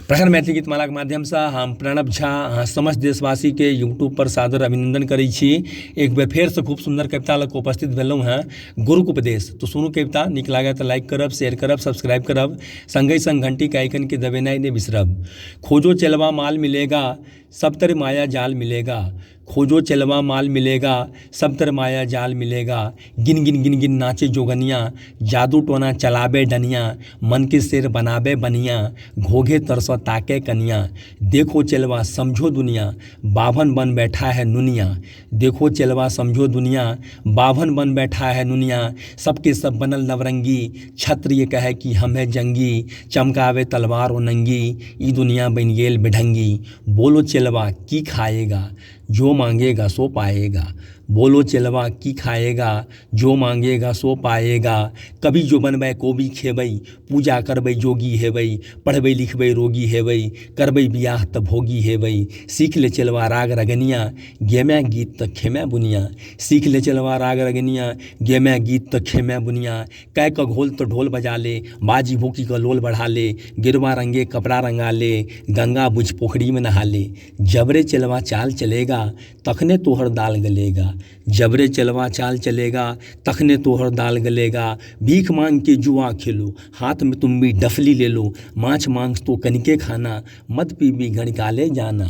प्रखर मैथिली गीतमाला के माध्यम से हम प्रणव झा समस्त देशवासी के यूट्यूब पर सादर अभिनंदन करै छी। एक बेर फेर से खूब सुंदर कविता लग उपस्थित भेलहुँ हैं, गुरुक उपदेश। तो सुनू कविता, नीक लागे तो लाइक करब, शेयर करब, सब्सक्राइब करब, संगे संग घंटी के आइकन के दबेनाइ नहीं बिसरब। खोजो चलवा माल मिलेगा, सब तर माया जाल मिलेगा। खोजो चलवा माल मिलेगा, सब तर माया जाल मिलेगा। गिन गिन गिन गिन नाचे जोगनिया, जादू टोना चलाबे डनिया। मन के शेर बनाबे बनिया, घोघे तरस ताके कनिया। देखो चलवा समझो दुनिया, बाभन बन बैठा है नुनिया। देखो चलवा समझो दुनिया, बाभन बन बैठा है नुनिया। सबके सब बनल नवरंगी, क्षत्रिय कहे कि हम है जंगी। चमकावे तलवार और नंगी, ई दुनिया बन गेल बेढंगी। बोलो चलवा की खाएगा, जो मांगेगा सो पाएगा। बोलो चलवा की खाएगा, जो मांगेगा सो पाएगा। कभी जो बनबै कोबी खेबै, पूजा करबै जोगी हेबै। पढ़बै लिखबै रोगी हेबै, करबै बियाह त भोगी हेबै। सीख ले चलवा राग रगनिया, गेमै गीत त खेमै बुनिया। सीख ले चलवा राग रगनिया, गेमै गीत त खेमै बुनिया। कै क घोल तो ढोल बजा ले, बाजी भूकी का लोल बढ़ा ले। गिरवा रंगे कपड़ा रंगा ले, गंगा बुझ पोखरी में नहा ले। जबरे चलवा चाल चलेगा, तखने तोहर दाल गलेगा। जबरे चलवा चाल चलेगा, तखने तोहर दाल गलेगा। भीख मांग के जुआ खेलो, हाथ में तुम भी डफली ले लो। माछ मांस तो कनिके खाना, मत पीबी गणकाले जाना।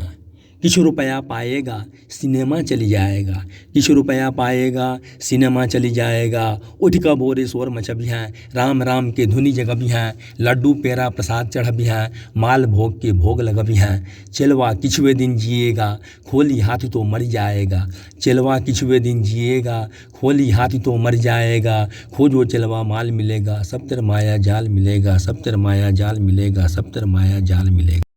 कुछ रुपया पाएगा, सिनेमा चली जाएगा। कुछ रुपया पाएगा, सिनेमा चली जाएगा। उठ का बोरे शोर मचबी हैं, राम राम के धुनी जगबी हैं। लड्डू पेड़ा प्रसाद चढ़बी हैं, माल भोग के भोग लगबी हैं। चलवा किछुए दिन जिएगा, खोली हाथ तो मर जाएगा। चलवा किछुए दिन जिएगा, खोली हाथ तो मर जाएगा। खोजो चलवा माल मिलेगा, सब तर माया जाल मिलेगा। सब तर माया जाल मिलेगा, सब तर माया जाल मिलेगा।